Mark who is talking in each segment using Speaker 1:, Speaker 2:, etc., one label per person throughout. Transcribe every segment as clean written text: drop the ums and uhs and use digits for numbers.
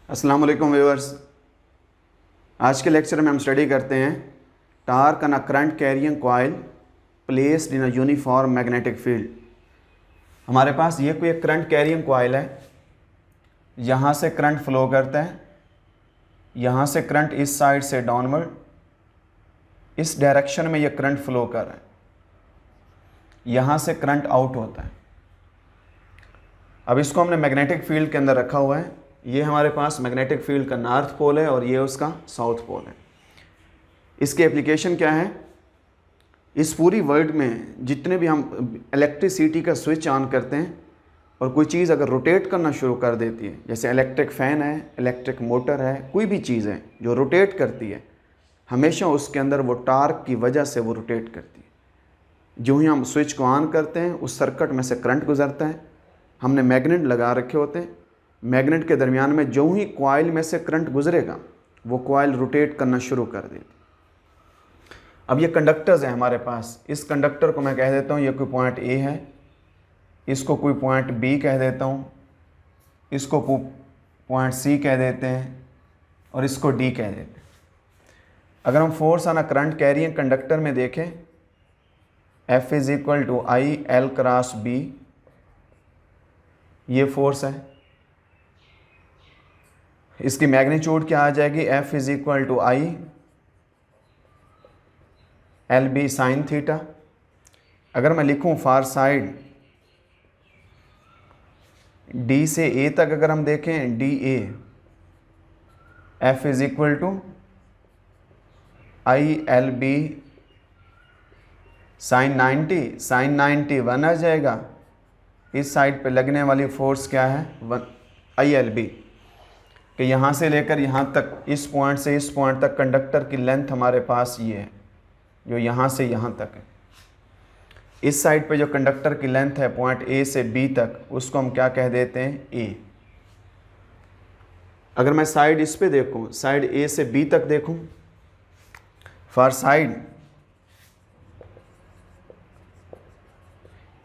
Speaker 1: अस्सलाम वालेकुम व्यूअर्स। आज के लेक्चर में हम स्टडी करते हैं torque on a current carrying coil placed in a uniform magnetic field. हमारे पास ये कोई एक करंट कैरिंग कॉइल है, यहाँ से करंट फ्लो करता है, यहाँ से करंट इस साइड से डाउनवर्ड, इस डायरेक्शन में ये करंट फ्लो कर रहा है, यहाँ से करंट आउट होता है। अब इसको हमने मैग्नेटिक फील्ड के अंदर रखा हुआ है। ये हमारे पास मैग्नेटिक फील्ड का नॉर्थ पोल है और ये उसका साउथ पोल है। इसकी एप्लीकेशन क्या है? इस पूरी वर्ल्ड में जितने भी हम इलेक्ट्रिसिटी का स्विच ऑन करते हैं और कोई चीज़ अगर रोटेट करना शुरू कर देती है, जैसे इलेक्ट्रिक फ़ैन है, इलेक्ट्रिक मोटर है, कोई भी चीज़ है जो रोटेट करती है, हमेशा उसके अंदर वो टार्क की वजह से वो रोटेट करती है। जो ही हम स्विच को ऑन करते हैं उस सर्किट में से करंट गुजरता है। हमने मैग्नेट लगा रखे होते हैं, मैग्नेट के दरमियान में जो ही कॉइल में से करंट गुजरेगा वो कॉइल रोटेट करना शुरू कर देती। अब ये कंडक्टर्स हैं हमारे पास। इस कंडक्टर को मैं कह देता हूँ ये कोई पॉइंट ए है, इसको कोई पॉइंट बी कह देता हूँ, इसको पॉइंट सी कह देते हैं और इसको डी कह देते हैं। अगर हम force on a current carrying conductor में देखें, F is equal to I L cross B, ये फोर्स है। इसकी मैग्नीट्यूड क्या आ जाएगी? F is equal to I L B sine theta. अगर मैं लिखूं फार साइड D से A तक अगर हम देखें D A, F is equal to I L B sine 90, sine 90 1 आ जाएगा। इस साइड पे लगने वाली फोर्स क्या है? 1 आई एल बी। कि यहाँ से लेकर यहाँ तक, इस पॉइंट से इस पॉइंट तक कंडक्टर की लेंथ हमारे पास ये है, जो यहाँ से यहाँ तक है। इस साइड पे जो कंडक्टर की लेंथ है पॉइंट ए से बी तक, उसको हम क्या कह देते हैं? ए। अगर मैं साइड इस पे देखूँ, साइड ए से बी तक देखूँ, for side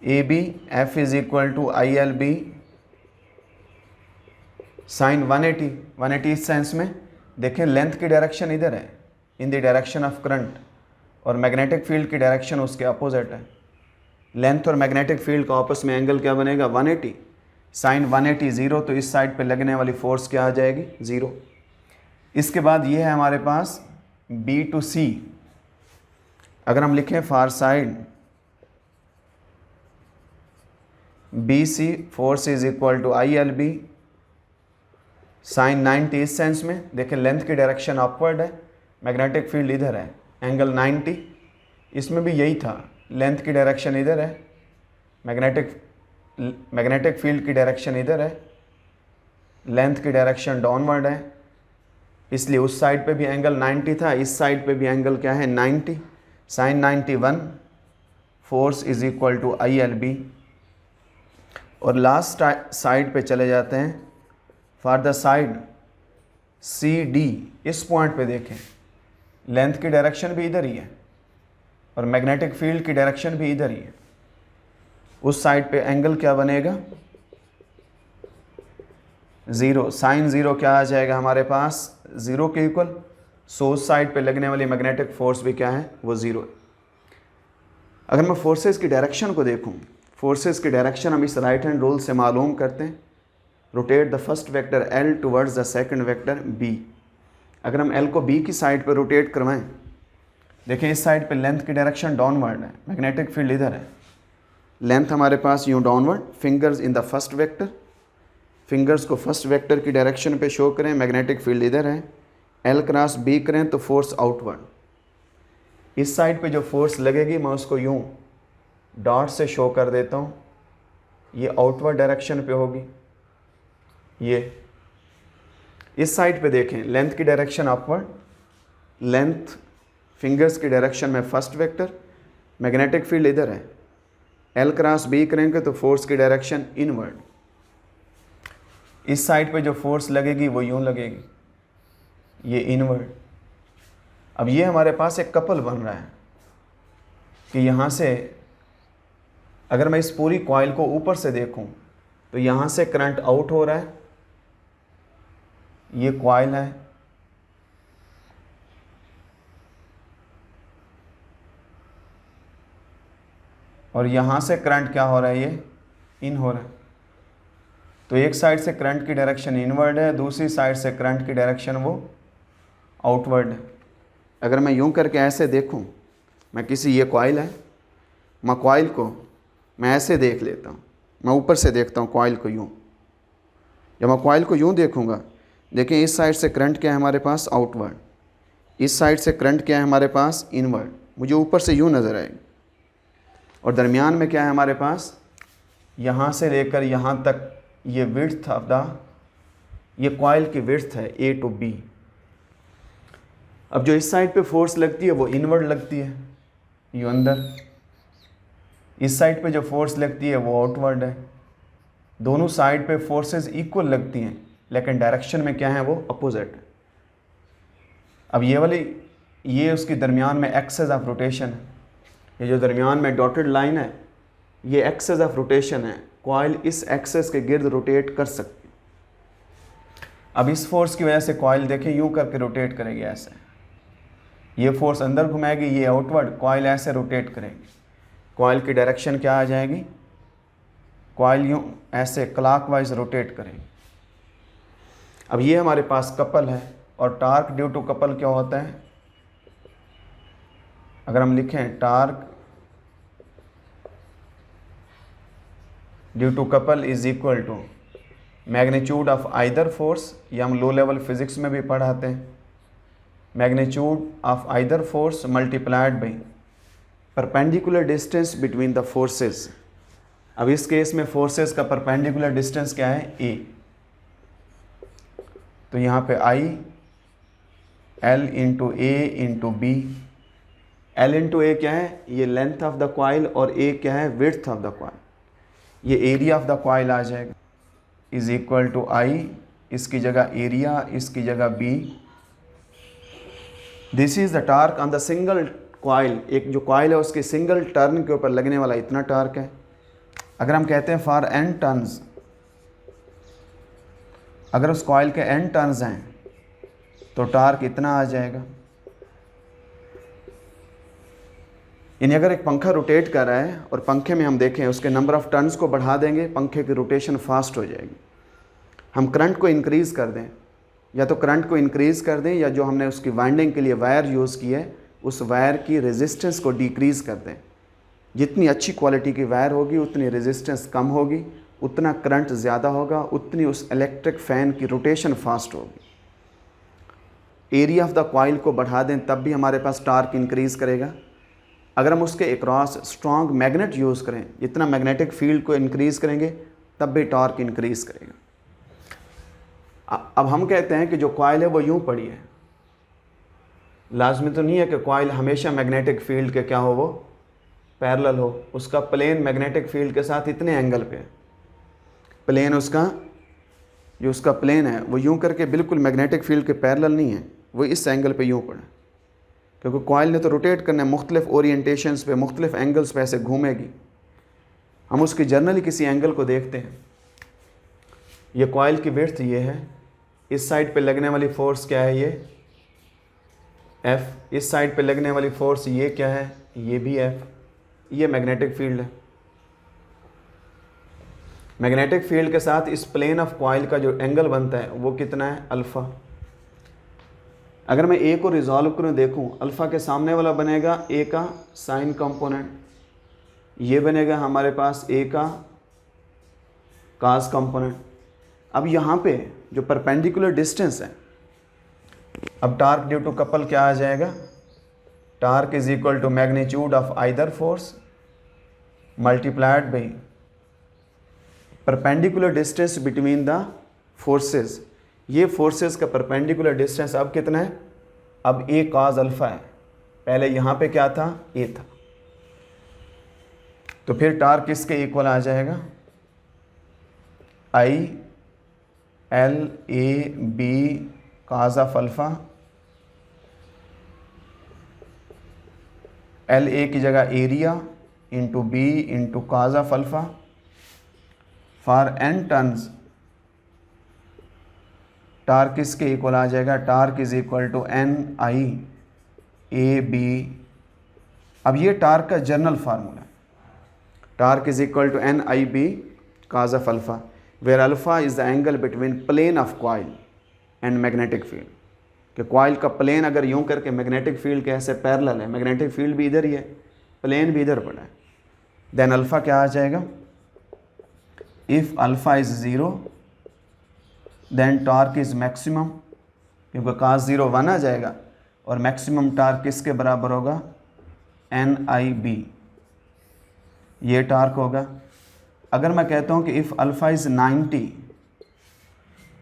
Speaker 1: A B F is equal to I L B sine 180। इस सेंस में देखें, लेंथ की डायरेक्शन इधर है, in the direction of current, और मैग्नेटिक फील्ड की डायरेक्शन उसके अपोजिट है। लेंथ और मैग्नेटिक फील्ड का आपस में एंगल क्या बनेगा? 180। साइन 180 0, तो इस साइड पे लगने वाली फोर्स क्या आ जाएगी? 0। इसके बाद ये है हमारे पास बी टू सी। अगर हम लिखें for side B C, force is equal to I L B sine 90। इस सेंस में देखें, लेंथ की डायरेक्शन अपवर्ड है, मैग्नेटिक फील्ड इधर है, एंगल 90। इसमें भी यही था, लेंथ की डायरेक्शन इधर है, मैग्नेटिक फील्ड की डायरेक्शन इधर है, लेंथ की डायरेक्शन डाउनवर्ड है, इसलिए उस साइड पे भी एंगल 90 था, इस साइड पे भी एंगल क्या है? 90। Sine 91, force is equal to I L B. और लास्ट साइड पे चले जाते हैं, for the side C D. इस पॉइंट पे देखें, लेंथ की डायरेक्शन भी इधर ही है और मैग्नेटिक फील्ड की डायरेक्शन भी इधर ही है। उस साइड पे एंगल क्या बनेगा? 0। साइन 0 क्या आ जाएगा हमारे पास? 0 के इक्वल। सो उस साइड पे लगने वाली मैग्नेटिक फोर्स भी क्या है? वो 0 है। अगर मैं फोर्सेस की डायरेक्शन को देखूं, फोर्सेस की डायरेक्शन हम इस राइट हैंड रूल से मालूम करते हैं, rotate the first vector L towards the second vector B। अगर हम L को B की साइड पर रोटेट करवाएं, देखें इस साइड पे लेंथ की डायरेक्शन डाउनवर्ड है, मैग्नेटिक फील्ड इधर है, लेंथ हमारे पास यूँ downward, fingers in the first vector, fingers को फर्स्ट वेक्टर की डायरेक्शन पे शो करें, मैग्नेटिक फील्ड इधर है, L क्रॉस B करें तो फोर्स आउटवर्ड। इस साइड पे जो फोर्स लगेगी मैं उसको यूँ डॉट से शो कर देता हूँ, ये आउटवर्ड डायरेक्शन पे होगी। ये इस साइड पे देखें, लेंथ की डायरेक्शन अपवर्ड, लेंथ फिंगर्स की डायरेक्शन में फर्स्ट वेक्टर, मैग्नेटिक फील्ड इधर है, L क्रॉस B करेंगे तो फोर्स की डायरेक्शन इनवर्ड। इस साइड पे जो फोर्स लगेगी वो यूँ लगेगी, ये इनवर्ड। अब ये हमारे पास एक कपल बन रहा है कि यहाँ से अगर मैं इस पूरी कॉइल को ऊपर से देखूं तो यहाँ से करंट आउट हो रहा है, ये कॉइल है, और यहाँ से करंट क्या हो रहा है, ये इन हो रहा है। तो एक साइड से करंट की डायरेक्शन इनवर्ड है, दूसरी साइड से करंट की डायरेक्शन वो आउटवर्ड है। अगर मैं यूं करके ऐसे देखूं, मैं किसी, ये कॉइल है, मैं कॉइल को मैं ऐसे देख लेता हूं, मैं ऊपर से देखता हूं कॉइल को यूं। जब मैं कॉइल को यूं देखूंगा, देखिए इस साइड से करंट क्या है हमारे पास, आउटवर्ड, इस साइड से करंट क्या है हमारे पास, इनवर्ड। मुझे ऊपर से यूं नज़र आएगी, और दरमियान में क्या है हमारे पास, यहाँ से लेकर यहाँ तक ये विड्थ ऑफ द, ये कॉइल की विड्थ है ए टू बी। अब जो इस साइड पे फोर्स लगती है वो इनवर्ड लगती है, यूँ अंदर। इस साइड पे जो फोर्स लगती है वो आउटवर्ड है। दोनों साइड पे फोर्सेस इक्वल लगती हैं, लेकिन डायरेक्शन में क्या है, वो अपोजिट है। अब ये वाली, ये उसकी दरमियान में एक्सेस ऑफ रोटेशन है। ये जो दरमियान में डॉटेड लाइन है, ये एक्सेस ऑफ रोटेशन है। कॉइल इस एक्सेस के गिर्द रोटेट कर सकती है। अब इस फोर्स की वजह से कॉइल देखें यूं करके रोटेट करेगी ऐसे, ये फोर्स अंदर घुमाएगी, ये आउटवर्ड, कॉइल ऐसे रोटेट करेगी। कॉइल की डायरेक्शन क्या आ जाएगी, कॉइल यूं ऐसे क्लॉकवाइज रोटेट करेगी। अब ये हमारे पास कपल है, और टार्क ड्यू टू कपल क्या होता है, अगर हम लिखें torque due to couple is equal to magnitude of either force, या हम लो लेवल फिजिक्स में भी पढ़ाते हैं, magnitude of either force multiplied by perpendicular distance between the forces. अब इस केस में फोर्सेस का परपेंडिकुलर डिस्टेंस क्या है, ए। तो यहाँ पे I L into A into B. L into A क्या है, ये लेंथ ऑफ द कॉइल, और ए क्या है, विड्थ ऑफ द कॉइल। ये एरिया ऑफ द कॉइल आ जाएगा, इज इक्वल टू आई, इसकी जगह एरिया, इसकी जगह B. This is the torque on the single coil. एक जो कॉइल है उसके सिंगल टर्न के ऊपर लगने वाला इतना टार्क है। अगर हम कहते हैं फॉर एन टर्न्स, अगर उस कॉइल के एन टर्न्स हैं तो टार्क इतना आ जाएगा। यानी अगर एक पंखा रोटेट कर रहा है और पंखे में हम देखें उसके नंबर ऑफ टर्न्स को बढ़ा देंगे, पंखे की रोटेशन फास्ट हो जाएगी। हम करंट को इंक्रीज़ कर दें, या तो करंट को इंक्रीज़ कर दें, या जो हमने उसकी वाइंडिंग के लिए वायर यूज़ की है उस वायर की रेजिस्टेंस को डिक्रीज़ कर दें। जितनी अच्छी क्वालिटी की वायर होगी उतनी रेजिस्टेंस कम होगी, उतना करंट ज़्यादा होगा, उतनी उस इलेक्ट्रिक फ़ैन की रोटेशन फास्ट होगी। एरिया ऑफ द कॉइल को बढ़ा दें तब भी हमारे पास टार्क इंक्रीज़ करेगा। अगर हम उसके अक्रॉस स्ट्रॉन्ग मैग्नेट यूज़ करें, जितना मैग्नेटिक फील्ड को इंक्रीज़ करेंगे तब भी टॉर्क इंक्रीज़ करेगा। अब हम कहते हैं कि जो कॉइल है वो यूँ पड़ी है, लाजमी तो नहीं है कि कॉइल हमेशा मैग्नेटिक फील्ड के क्या हो, वो पैरेलल हो। उसका प्लेन मैग्नेटिक फील्ड के साथ इतने एंगल पे, प्लेन उसका जो उसका प्लेन है वो यूँ करके बिल्कुल मैग्नेटिक फील्ड के पैरेलल नहीं है, वो इस एंगल पे यूँ पड़ा, क्योंकि कॉइल ने तो रोटेट करना है, मुख्तलिफ ओरिएंटेशंस पे, मुख्तलिफ एंगल्स पे ऐसे घूमेगी। हम उसकी जर्नली किसी एंगल को देखते हैं। ये कॉइल की विड्थ ये है, इस साइड पे लगने वाली फोर्स क्या है, ये F। इस साइड पे लगने वाली फोर्स ये क्या है, ये भी F। ये मैग्नेटिक फील्ड है। मैग्नेटिक फील्ड के साथ इस प्लेन ऑफ कॉइल का जो एंगल बनता है वो कितना है, अल्फ़ा। अगर मैं ए को रिजॉल्व करूँ, देखूँ, अल्फ़ा के सामने वाला बनेगा ए का साइन कंपोनेंट, ये बनेगा हमारे पास ए का कास कंपोनेंट। अब यहाँ पे जो परपेंडिकुलर डिस्टेंस है, अब टार्क ड्यू टू कपल क्या आ जाएगा, torque is equal to magnitude of either force multiplied by perpendicular distance between the forces. ये फोर्सेस का परपेंडिकुलर डिस्टेंस अब कितना है, अब ए कॉस अल्फ़ा है, पहले यहाँ पे क्या था, ए था। तो फिर टार्क किसके इक्वल आ जाएगा, I L A B cos of alpha. L A की जगह area into B into cos of alpha for N turns torque किसके इक्वल आ जाएगा, torque is equal to NI AB। अब ये टार्क का general formula, torque is equal to NIB cos of alpha, where alpha is the angle between plane of coil and magnetic field। कि coil का plane अगर यूं करके magnetic field के ऐसे पैरेलल है, मैग्नेटिक फील्ड भी इधर ही है, प्लेन भी इधर पड़ा है, देन अल्फ़ा क्या आ जाएगा, if alpha is zero then torque is maximum, क्योंकि cos 0 1 आ जाएगा और मैक्सिमम टॉर्क किसके बराबर होगा, NIB, ये टॉर्क होगा। अगर मैं कहता हूँ कि इफ़ अल्फ़ा इज़ 90,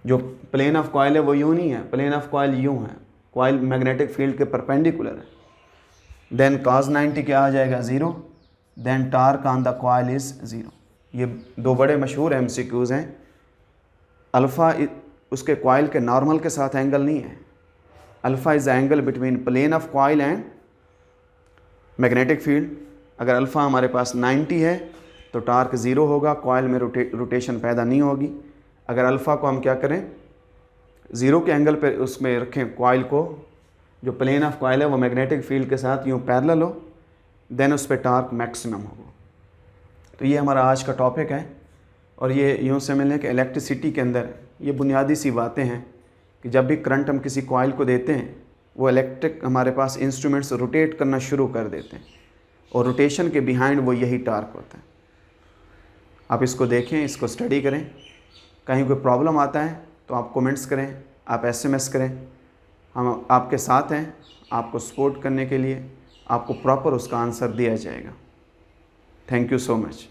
Speaker 1: जो प्लेन ऑफ कॉइल है वो यूँ नहीं है, प्लेन ऑफ कॉइल यूँ है, कॉइल मैग्नेटिक फील्ड के परपेंडिकुलर है, देन cos 90 क्या आ जाएगा, 0, then torque on the coil is 0। ये दो बड़े मशहूर MCQs हैं। अल्फ़ा उसके कॉइल के नॉर्मल के साथ एंगल नहीं है, alpha is the angle between plane of coil and magnetic field. अगर अल्फ़ा हमारे पास 90 है तो टार्क 0 होगा, कॉइल में रोटेशन पैदा नहीं होगी। अगर अल्फ़ा को हम क्या करें, 0 के एंगल पर उसमें रखें कॉइल को, जो प्लेन ऑफ कॉइल है वो मैग्नेटिक फील्ड के साथ यूँ पैरेलल हो, देन उस पर टार्क मैक्सिमम होगा। तो ये हमारा आज का टॉपिक है और ये यूँ समझ कि इलेक्ट्रिसिटी के अंदर ये बुनियादी सी बातें हैं कि जब भी करंट हम किसी कॉइल को देते हैं वो इलेक्ट्रिक हमारे पास इंस्ट्रूमेंट्स रोटेट करना शुरू कर देते हैं और रोटेशन के बिहाइंड वो यही टार्क होता है। आप इसको देखें, इसको स्टडी करें, कहीं कोई प्रॉब्लम आता है तो आप कमेंट्स करें, आप SMS करें, हम आपके साथ हैं, आपको सपोर्ट करने के लिए आपको प्रॉपर उसका आंसर दिया जाएगा। Thank you so much.